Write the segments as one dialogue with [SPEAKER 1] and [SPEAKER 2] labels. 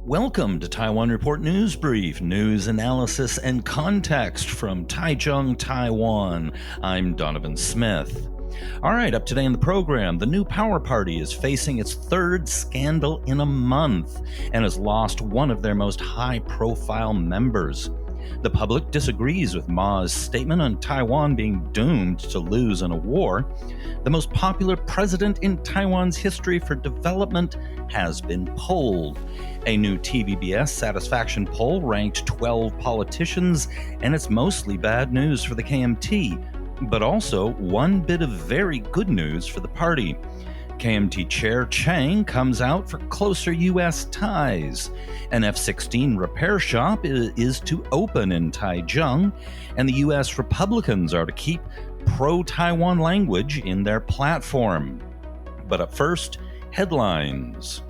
[SPEAKER 1] Welcome to Taiwan Report News Brief, news analysis and context from Taichung, Taiwan. I'm Donovan Smith. All right, up today in the program, the new power party is facing its third scandal in a month and has lost one of their most high-profile members. The public disagrees with Ma's statement on Taiwan being doomed to lose in a war. The most popular president in Taiwan's history for development has been polled. A new TVBS satisfaction poll ranked 12 politicians, and it's mostly bad news for the KMT, but also one bit of very good news for the party. KMT Chair Chiang comes out for closer U.S. ties. An F-16 repair shop is to open in Taichung, and the U.S. Republicans are to keep pro-Taiwan language in their platform. But up first, headlines.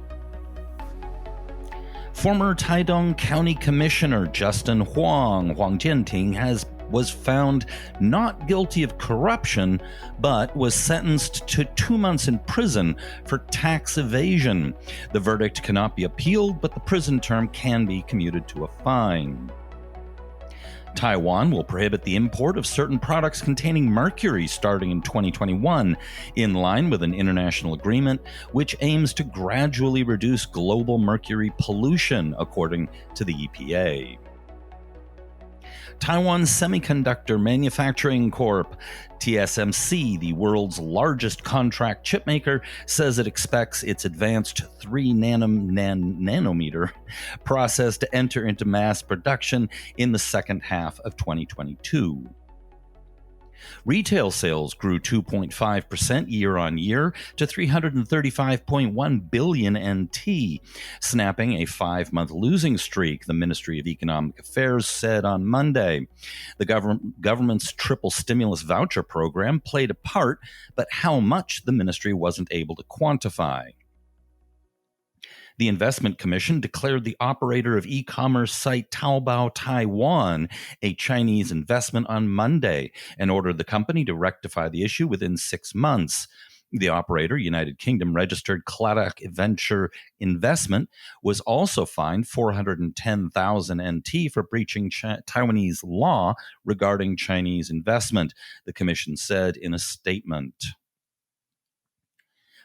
[SPEAKER 1] Former Taidong County Commissioner Justin Huang Jianting was found not guilty of corruption, but was sentenced to 2 months in prison for tax evasion. The verdict cannot be appealed, but the prison term can be commuted to a fine. Taiwan will prohibit the import of certain products containing mercury starting in 2021, in line with an international agreement which aims to gradually reduce global mercury pollution, according to the EPA. Taiwan Semiconductor Manufacturing Corp., TSMC, the world's largest contract chipmaker, says it expects its advanced 3 nanometer process to enter into mass production in the second half of 2022. Retail sales grew 2.5% year-on-year to 335.1 billion NT, snapping a 5-month losing streak, the Ministry of Economic Affairs said on Monday. The government's triple stimulus voucher program played a part, but how much the ministry wasn't able to quantify. The Investment Commission declared the operator of e-commerce site Taobao Taiwan a Chinese investment on Monday and ordered the company to rectify the issue within 6 months. The operator, United Kingdom registered Cladak Venture Investment, was also fined 410,000 NT for breaching Taiwanese law regarding Chinese investment, the commission said in a statement.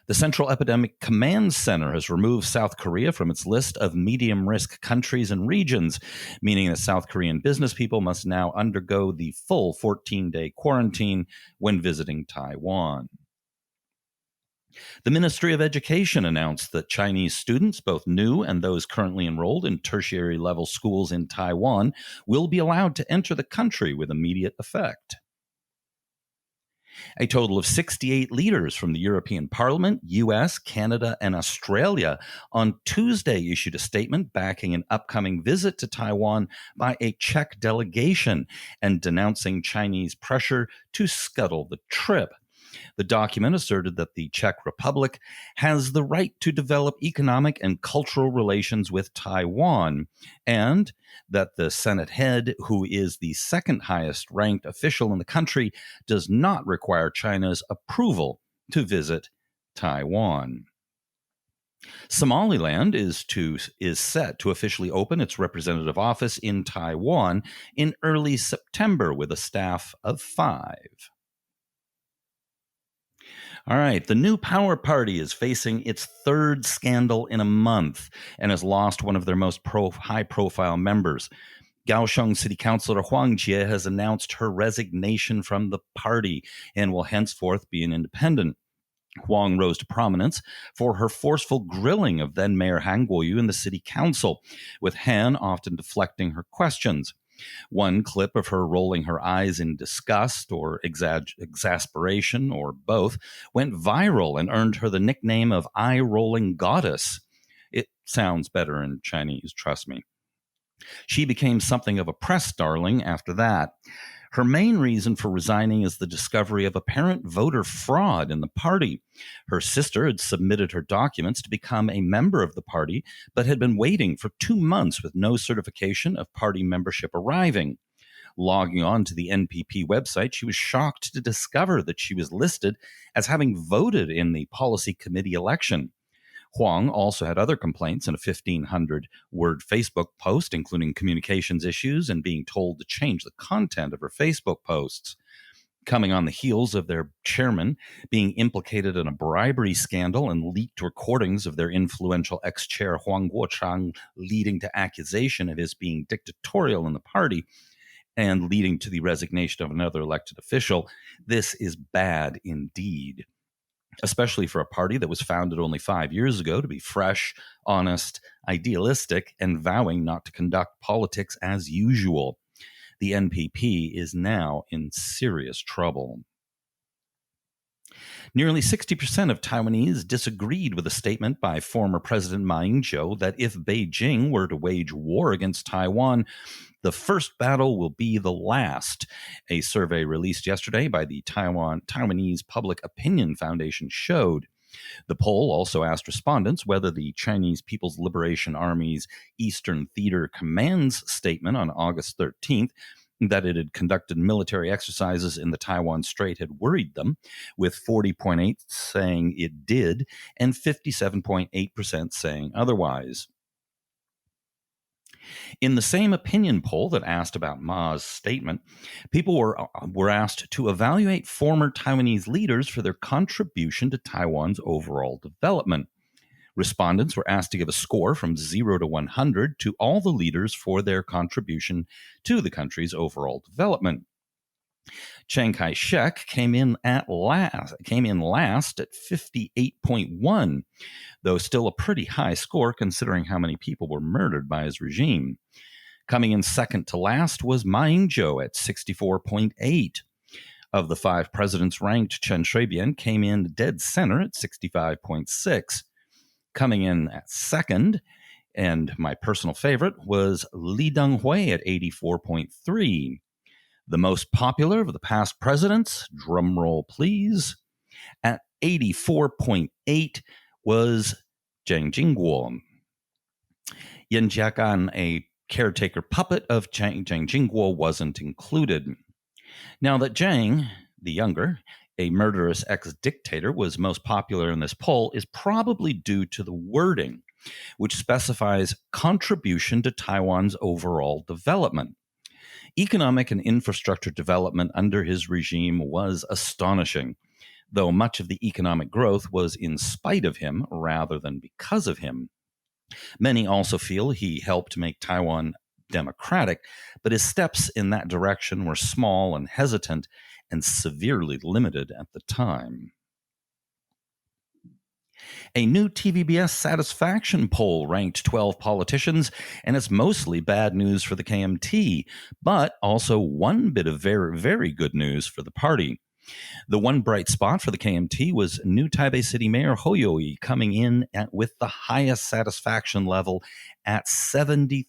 [SPEAKER 1] The Central Epidemic Command Center has removed South Korea from its list of medium-risk countries and regions, meaning that South Korean business people must now undergo the full 14-day quarantine when visiting Taiwan. The Ministry of Education announced that Chinese students, both new and those currently enrolled in tertiary-level schools in Taiwan, will be allowed to enter the country with immediate effect. A total of 68 leaders from the European Parliament, US, Canada, and Australia on Tuesday issued a statement backing an upcoming visit to Taiwan by a Czech delegation and denouncing Chinese pressure to scuttle the trip. The document asserted that the Czech Republic has the right to develop economic and cultural relations with Taiwan, and that the Senate head, who is the second highest ranked official in the country, does not require China's approval to visit Taiwan. Somaliland is set to officially open its representative office in Taiwan in early September with a staff of 5. All right, the new power party is facing its third scandal in a month and has lost one of their most high-profile members. Kaohsiung City Councilor Huang Jie has announced her resignation from the party and will henceforth be an independent. Huang rose to prominence for her forceful grilling of then-Mayor Han Kuo-yu in the city council, with Han often deflecting her questions. One clip of her rolling her eyes in disgust or exasperation or both went viral and earned her the nickname of eye-rolling goddess. It sounds better in Chinese, trust me. She became something of a press darling after that. Her main reason for resigning is the discovery of apparent voter fraud in the party. Her sister had submitted her documents to become a member of the party, but had been waiting for 2 months with no certification of party membership arriving. Logging on to the NPP website, she was shocked to discover that she was listed as having voted in the policy committee election. Huang also had other complaints in a 1,500-word Facebook post, including communications issues and being told to change the content of her Facebook posts. Coming on the heels of their chairman being implicated in a bribery scandal and leaked recordings of their influential ex-chair Huang Guochang, leading to accusation of his being dictatorial in the party and leading to the resignation of another elected official, this is bad indeed, especially for a party that was founded only 5 years ago to be fresh, honest, idealistic, and vowing not to conduct politics as usual. The NPP is now in serious trouble. Nearly 60% of Taiwanese disagreed with a statement by former President Ma Ying-jeou that if Beijing were to wage war against Taiwan, the first battle will be the last. A survey released yesterday by the Taiwanese Public Opinion Foundation showed. The poll also asked respondents whether the Chinese People's Liberation Army's Eastern Theater Command's statement on August 13th that it had conducted military exercises in the Taiwan Strait had worried them, with 40.8% saying it did and 57.8% saying otherwise. In the same opinion poll that asked about Ma's statement, people were asked to evaluate former Taiwanese leaders for their contribution to Taiwan's overall development. Respondents were asked to give a score from 0 to 100 to all the leaders for their contribution to the country's overall development. Chiang Kai-shek came in last at 58.1, though still a pretty high score considering how many people were murdered by his regime. Coming in second to last was Ma Ying-jeou at 64.8. Of the 5 presidents ranked, Chen Shui-bian came in dead center at 65.6. Coming in at second, and my personal favorite, was Li Denghui at 84.3. The most popular of the past presidents, drumroll please, at 84.8 was Zhang Jingguo. Yin Jiagan, a caretaker puppet of Zhang Jingguo, wasn't included. Now that Zhang, the younger, a murderous ex-dictator, was most popular in this poll is probably due to the wording, which specifies contribution to Taiwan's overall development. Economic and infrastructure development under his regime was astonishing, though much of the economic growth was in spite of him rather than because of him. Many also feel he helped make Taiwan democratic, but his steps in that direction were small and hesitant and severely limited at the time. A new TVBS satisfaction poll ranked 12 politicians, and it's mostly bad news for the KMT, but also one bit of very, very good news for the party. The one bright spot for the KMT was new Taipei City Mayor Hou You-yi coming in with the highest satisfaction level at 73%.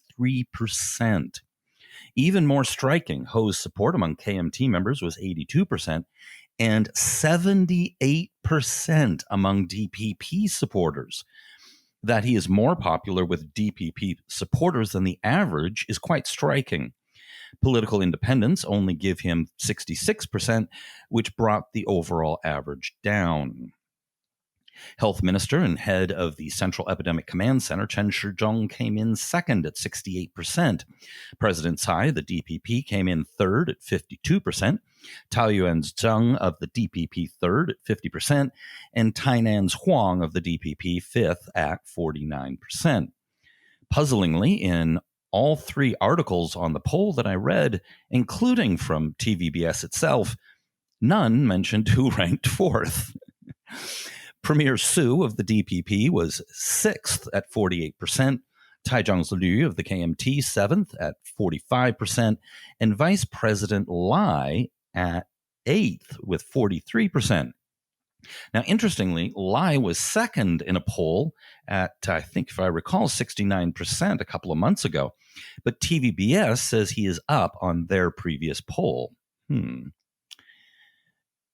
[SPEAKER 1] Even more striking, Ho's support among KMT members was 82%, and 78% among DPP supporters. That he is more popular with DPP supporters than the average is quite striking. Political independents only give him 66%, which brought the overall average down. Health Minister and head of the Central Epidemic Command Center, Chen Shizhong, came in second at 68%. President Tsai, the DPP, came in third at 52%. Taoyuan's Zheng of the DPP third at 50%, and Tainan's Huang of the DPP fifth at 49%. Puzzlingly, in all 3 articles on the poll that I read, including from TVBS itself, none mentioned who ranked fourth. Premier Su of the DPP was 6th at 48%, Taichung Liu of the KMT 7th at 45%, and Vice President Lai at 8th with 43%. Now, interestingly, Lai was second in a poll at, I think, if I recall, 69% a couple of months ago, but TVBS says he is up on their previous poll.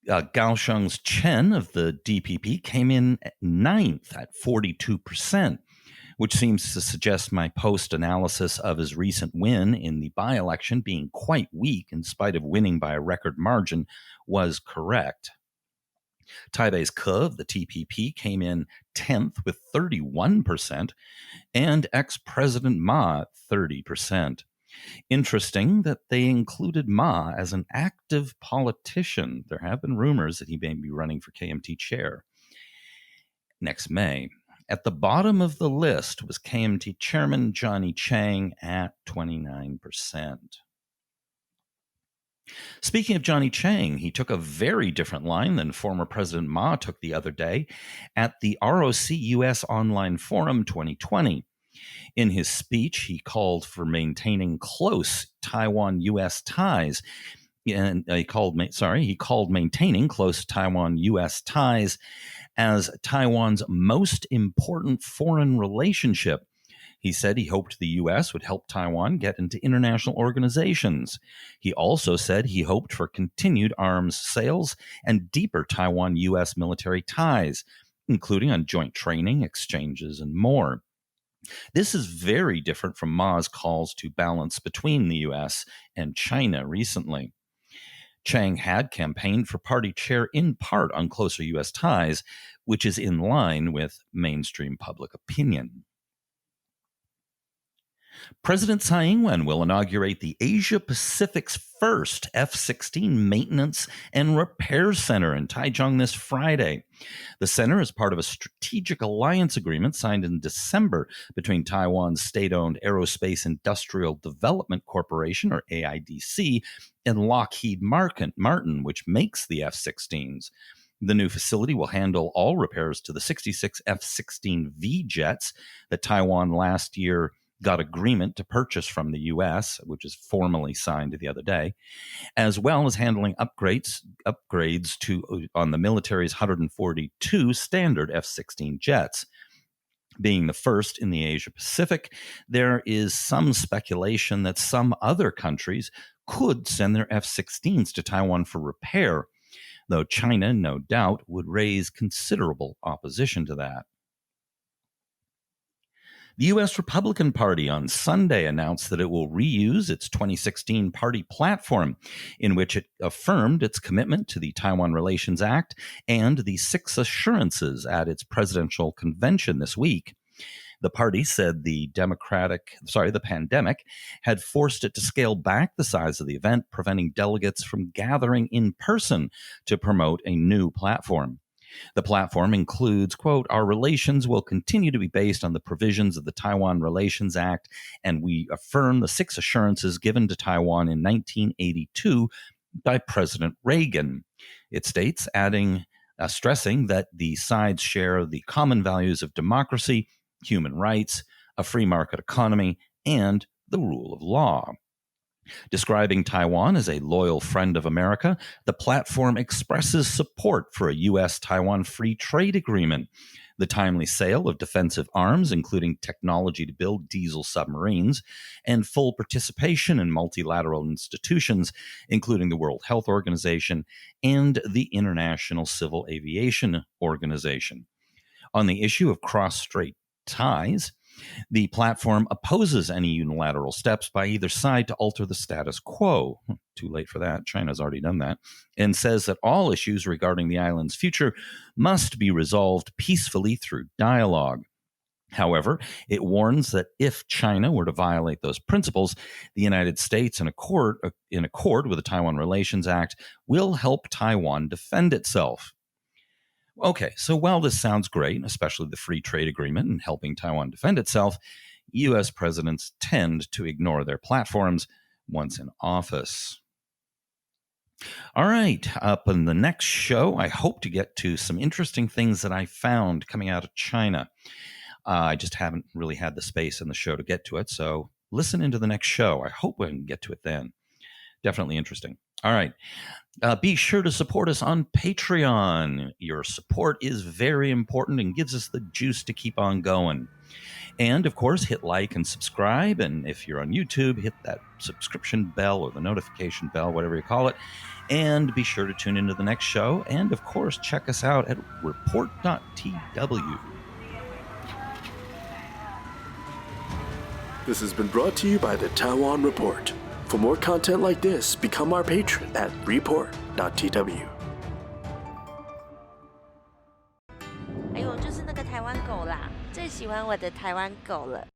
[SPEAKER 1] Kaohsiung's Chen of the DPP came in at 9th at 42%, which seems to suggest my post-analysis of his recent win in the by-election being quite weak in spite of winning by a record margin was correct. Taipei's Ke of the TPP came in 10th with 31%, and ex-President Ma at 30%. Interesting that they included Ma as an active politician. There have been rumors that he may be running for KMT chair next May. At the bottom of the list was KMT Chairman Johnny Chiang at 29%. Speaking of Johnny Chiang, he took a very different line than former President Ma took the other day at the ROC US Online Forum 2020. In his speech, he called for maintaining close Taiwan-U.S. ties, and he called maintaining close Taiwan-U.S. ties as Taiwan's most important foreign relationship. He said he hoped the U.S. would help Taiwan get into international organizations. He also said he hoped for continued arms sales and deeper Taiwan-U.S. military ties, including on joint training, exchanges, and more. This is very different from Ma's calls to balance between the U.S. and China recently. Chiang had campaigned for party chair in part on closer U.S. ties, which is in line with mainstream public opinion. President Tsai Ing-wen will inaugurate the Asia-Pacific's first F-16 maintenance and repair center in Taichung this Friday. The center is part of a strategic alliance agreement signed in December between Taiwan's state-owned Aerospace Industrial Development Corporation, or AIDC, and Lockheed Martin, which makes the F-16s. The new facility will handle all repairs to the 66 F-16V jets that Taiwan last year got agreement to purchase from the U.S., which is formally signed the other day, as well as handling upgrades on the military's 142 standard F-16 jets. Being the first in the Asia Pacific, there is some speculation that some other countries could send their F-16s to Taiwan for repair, though China, no doubt, would raise considerable opposition to that. The U.S. Republican Party on Sunday announced that it will reuse its 2016 party platform, in which it affirmed its commitment to the Taiwan Relations Act and the 6 assurances at its presidential convention this week. The party said the pandemic had forced it to scale back the size of the event, preventing delegates from gathering in person to promote a new platform. The platform includes, quote, "Our relations will continue to be based on the provisions of the Taiwan Relations Act, and we affirm the 6 assurances given to Taiwan in 1982 by President Reagan." It states, stressing that the sides share the common values of democracy, human rights, a free market economy, and the rule of law. Describing Taiwan as a loyal friend of America, the platform expresses support for a U.S.-Taiwan free trade agreement, the timely sale of defensive arms, including technology to build diesel submarines, and full participation in multilateral institutions, including the World Health Organization and the International Civil Aviation Organization. On the issue of cross-strait ties, the platform opposes any unilateral steps by either side to alter the status quo. Too late for that. China's already done that. And says that all issues regarding the island's future must be resolved peacefully through dialogue. However, it warns that if China were to violate those principles, the United States, in accord with the Taiwan Relations Act, will help Taiwan defend itself. Okay, so while this sounds great, especially the free trade agreement and helping Taiwan defend itself, U.S. presidents tend to ignore their platforms once in office. All right, up in the next show, I hope to get to some interesting things that I found coming out of China. I just haven't really had the space in the show to get to it, so listen into the next show. I hope we can get to it then. Definitely interesting. All right. Be sure to support us on Patreon. Your support is very important and gives us the juice to keep on going. And, of course, hit like and subscribe. And if you're on YouTube, hit that subscription bell or the notification bell, whatever you call it. And be sure to tune into the next show. And, of course, check us out at report.tw.
[SPEAKER 2] This has been brought to you by the Taiwan Report. For more content like this, become our patron at report.tw.
[SPEAKER 3] 欢我的台湾狗了。